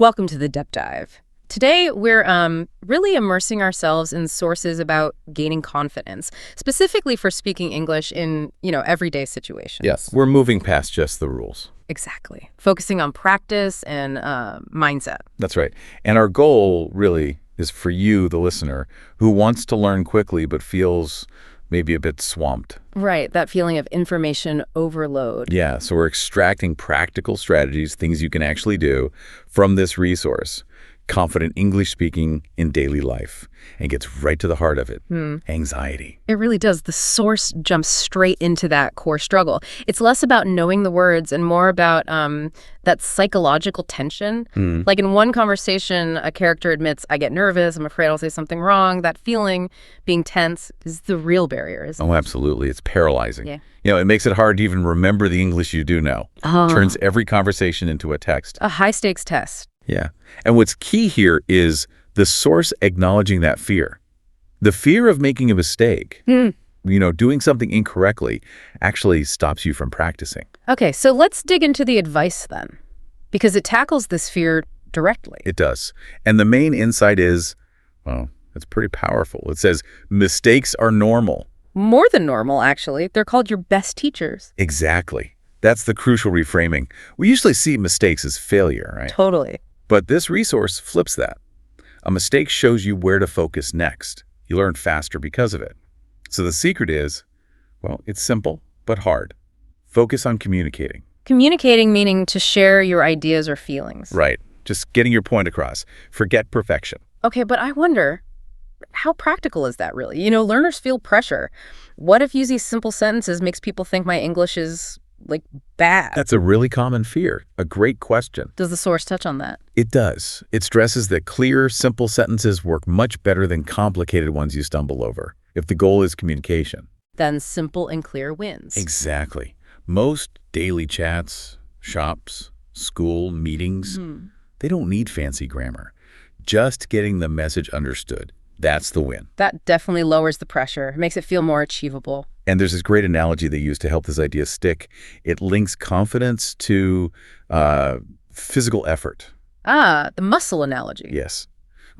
Welcome to the Depth Dive. Today, we're really immersing ourselves in sources about gaining confidence, specifically for speaking English in, everyday situations. Yes, we're moving past just the rules. Exactly. Focusing on practice and mindset. That's right. And our goal really is for you, the listener, who wants to learn quickly but feels maybe a bit swamped. Right, that feeling of information overload. Yeah, so we're extracting practical strategies, things you can actually do from this resource, Confident English Speaking in Daily Life, and gets right to the heart of it, anxiety. It really does. The source jumps straight into that core struggle. It's less about knowing the words and more about that psychological tension. Like in one conversation, a character admits, I get nervous, I'm afraid I'll say something wrong. That feeling, being tense, is the real barrier, isn't it? Oh, absolutely. It's paralyzing. Yeah. It makes it hard to even remember the English you do know. Turns every conversation into a text. A high-stakes test. Yeah. And what's key here is the source acknowledging that fear. The fear of making a mistake, doing something incorrectly, actually stops you from practicing. Okay, so let's dig into the advice then, because it tackles this fear directly. It does. And the main insight is, it's pretty powerful. It says, mistakes are normal. More than normal, actually. They're called your best teachers. Exactly. That's the crucial reframing. We usually see mistakes as failure, right? Totally. But this resource flips that. A mistake shows you where to focus next. You learn faster because of it. So the secret is, it's simple but hard. Focus on communicating. Communicating meaning to share your ideas or feelings. Right. Just getting your point across. Forget perfection. Okay, but I wonder, how practical is that really? Learners feel pressure. What if using simple sentences makes people think my English is, bad? That's a really common fear. A great question. Does the source touch on that? It does. It stresses that clear, simple sentences work much better than complicated ones you stumble over, if the goal is communication. Then simple and clear wins. Exactly. Most daily chats, shops, school, meetings, they don't need fancy grammar. Just getting the message understood. That's the win. That definitely lowers the pressure, makes it feel more achievable. And there's this great analogy they use to help this idea stick. It links confidence to physical effort. The muscle analogy. Yes.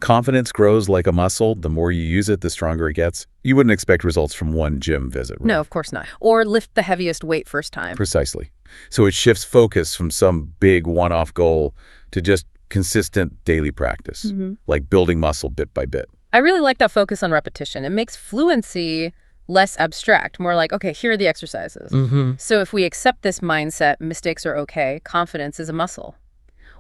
Confidence grows like a muscle. The more you use it, the stronger it gets. You wouldn't expect results from one gym visit, right? No, of course not. Or lift the heaviest weight first time. Precisely. So it shifts focus from some big one-off goal to just consistent daily practice, like building muscle bit by bit. I really like that focus on repetition. It makes fluency less abstract, more like, okay, here are the exercises. So if we accept this mindset, mistakes are okay, confidence is a muscle.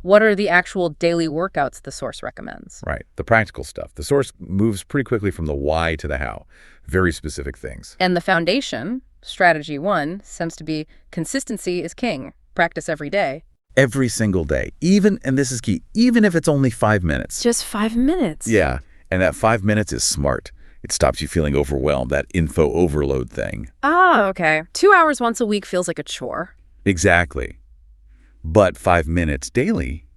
What are the actual daily workouts the source recommends? Right, the practical stuff. The source moves pretty quickly from the why to the how, very specific things. And the foundation, strategy 1, seems to be consistency is king. Practice every day. Every single day, and this is key, even if it's only 5 minutes. Just 5 minutes. Yeah, and that 5 minutes is smart. It stops you feeling overwhelmed, that info overload thing. Okay. 2 hours once a week feels like a chore. Exactly. But 5 minutes daily,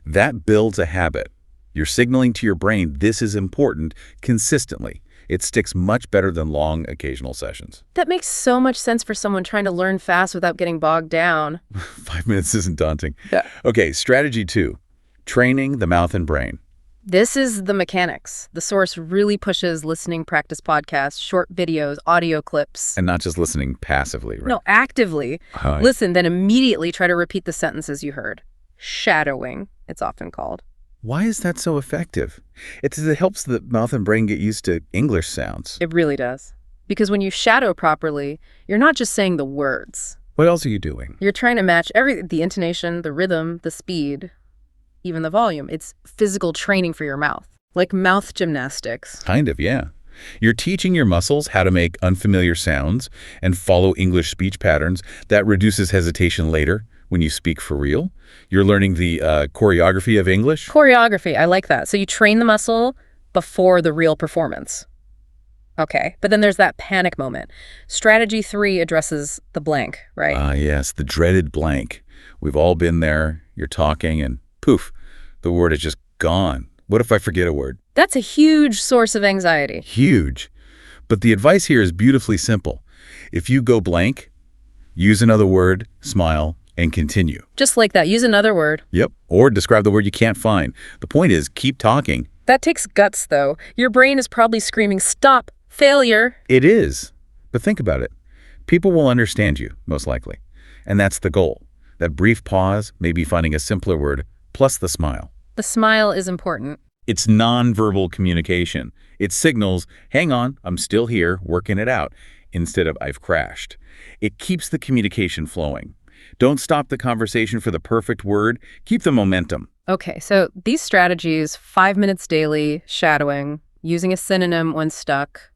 that builds a habit. You're signaling to your brain this is important consistently. It sticks much better than long occasional sessions. That makes so much sense for someone trying to learn fast without getting bogged down. 5 minutes isn't daunting. Yeah. Okay, strategy 2, training the mouth and brain. This is the mechanics. The source really pushes listening practice podcasts, short videos, audio clips. And not just listening passively, right? No, actively. Listen, then immediately try to repeat the sentences you heard. Shadowing, it's often called. Why is that so effective? It helps the mouth and brain get used to English sounds. It really does. Because when you shadow properly, you're not just saying the words. What else are you doing? You're trying to match the intonation, the rhythm, the speed, even the volume. It's physical training for your mouth, like mouth gymnastics. Kind of, yeah. You're teaching your muscles how to make unfamiliar sounds and follow English speech patterns. That reduces hesitation later when you speak for real. You're learning the choreography of English. Choreography, I like that. So you train the muscle before the real performance. Okay, but then there's that panic moment. Strategy 3 addresses the blank, right? Yes, the dreaded blank. We've all been there. You're talking and poof, the word is just gone. What if I forget a word? That's a huge source of anxiety. Huge. But the advice here is beautifully simple. If you go blank, use another word, smile, And continue. Just like that. Use another word. Yep. Or describe the word you can't find. The point is, keep talking. That takes guts, though. Your brain is probably screaming, "Stop! Failure!" It is. But think about it. People will understand you, most likely. And that's the goal. That brief pause, maybe finding a simpler word, plus the smile. The smile is important. It's nonverbal communication. It signals, hang on, I'm still here, working it out, instead of I've crashed. It keeps the communication flowing. Don't stop the conversation for the perfect word. Keep the momentum. Okay, so these strategies, 5 minutes daily, shadowing, using a synonym when stuck,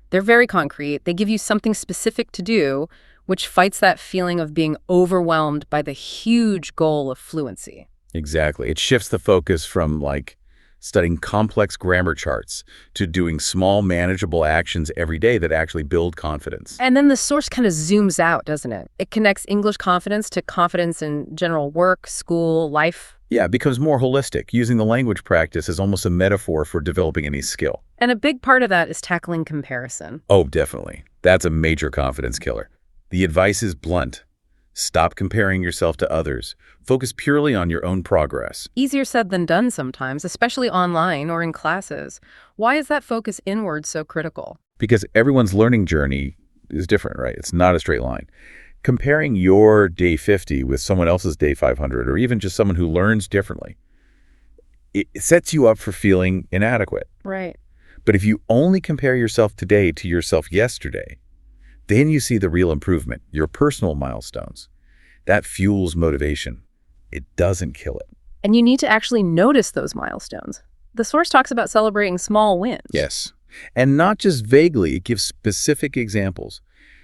they're very concrete. They give you something specific to do, which fights that feeling of being overwhelmed by the huge goal of fluency. Exactly. It shifts the focus from, studying complex grammar charts to doing small, manageable actions every day that actually build confidence. And then the source kind of zooms out, doesn't it? It connects English confidence to confidence in general work, school, life. Yeah, it becomes more holistic, using the language practice as almost a metaphor for developing any skill. And a big part of that is tackling comparison. Oh, definitely. That's a major confidence killer. The advice is blunt. Stop comparing yourself to others. Focus purely on your own progress. Easier said than done sometimes, especially online or in classes. Why is that focus inward so critical? Because everyone's learning journey is different, right? It's not a straight line. Comparing your day 50 with someone else's day 500, or even just someone who learns differently, it sets you up for feeling inadequate. Right. But if you only compare yourself today to yourself yesterday, then you see the real improvement, your personal milestones. That fuels motivation. It doesn't kill it. And you need to actually notice those milestones. The source talks about celebrating small wins. Yes. And not just vaguely, it gives specific examples.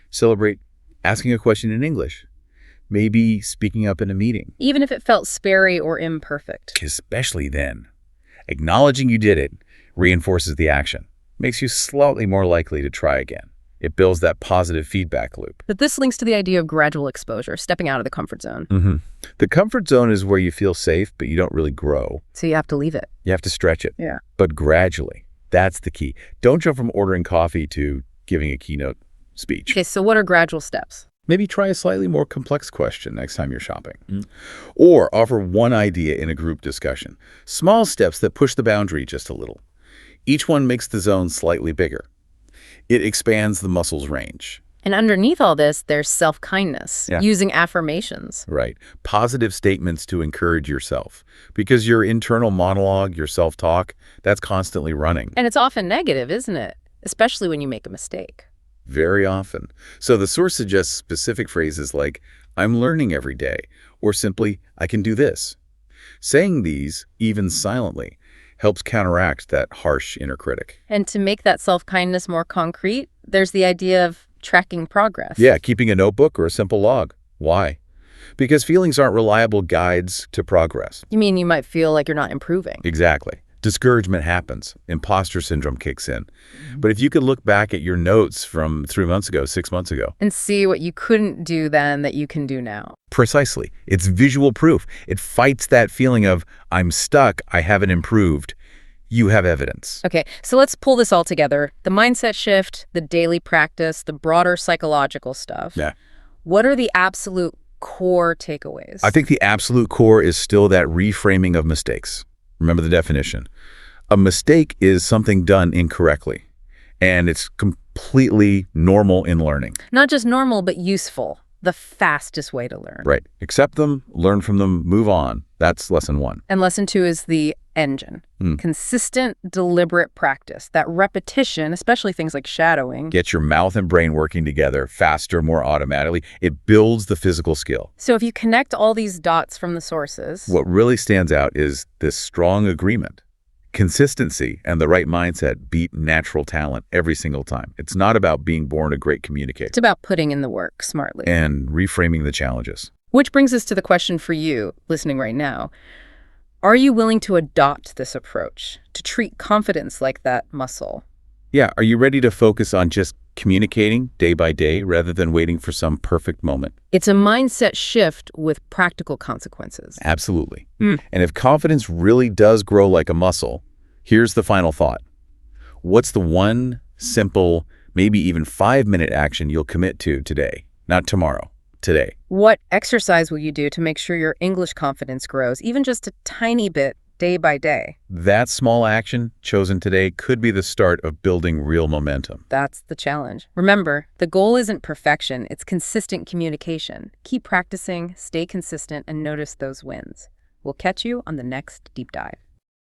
Celebrate asking a question in English. Maybe speaking up in a meeting. Even if it felt sparry or imperfect. Especially then. Acknowledging you did it reinforces the action. Makes you slightly more likely to try again. It builds that positive feedback loop. But this links to the idea of gradual exposure, stepping out of the comfort zone. The comfort zone is where you feel safe, but you don't really grow. So you have to leave it. You have to stretch it. Yeah. But gradually. That's the key. Don't jump from ordering coffee to giving a keynote speech. Okay, so what are gradual steps? Maybe try a slightly more complex question next time you're shopping. Or offer one idea in a group discussion. Small steps that push the boundary just a little. Each one makes the zone slightly bigger. It expands the muscle's range. And underneath all this, there's self-kindness, using affirmations. Right. Positive statements to encourage yourself. Because your internal monologue, your self-talk, that's constantly running. And it's often negative, isn't it? Especially when you make a mistake. Very often. So the source suggests specific phrases like, I'm learning every day, or simply, I can do this. Saying these, even silently, helps counteract that harsh inner critic. And to make that self-kindness more concrete, there's the idea of tracking progress. Yeah, keeping a notebook or a simple log. Why? Because feelings aren't reliable guides to progress. You mean you might feel like you're not improving? Exactly. Discouragement happens. Imposter syndrome kicks in. But if you could look back at your notes from 3 months ago, 6 months ago. And see what you couldn't do then that you can do now. Precisely. It's visual proof. It fights that feeling of, I'm stuck, I haven't improved. You have evidence. Okay, so let's pull this all together. The mindset shift, the daily practice, the broader psychological stuff. Yeah. What are the absolute core takeaways? I think the absolute core is still that reframing of mistakes. Remember the definition. A mistake is something done incorrectly, and it's completely normal in learning. Not just normal, but useful. The fastest way to learn. Right. Accept them, learn from them, move on. That's lesson 1. And lesson 2 is the engine. Consistent, deliberate practice. That repetition, especially things like shadowing. Get your mouth and brain working together faster, more automatically. It builds the physical skill. So if you connect all these dots from the sources... What really stands out is this strong agreement. Consistency and the right mindset beat natural talent every single time. It's not about being born a great communicator. It's about putting in the work smartly. And reframing the challenges. Which brings us to the question for you, listening right now. Are you willing to adopt this approach, to treat confidence like that muscle? Yeah, are you ready to focus on just communicating day by day rather than waiting for some perfect moment? It's a mindset shift with practical consequences. Absolutely. And if confidence really does grow like a muscle, here's the final thought. What's the one simple, maybe even 5-minute action you'll commit to today? Not tomorrow, today? What exercise will you do to make sure your English confidence grows, even just a tiny bit, day by day? That small action chosen today could be the start of building real momentum. That's the challenge. Remember, the goal isn't perfection, it's consistent communication. Keep practicing, stay consistent, and notice those wins. We'll catch you on the next deep dive.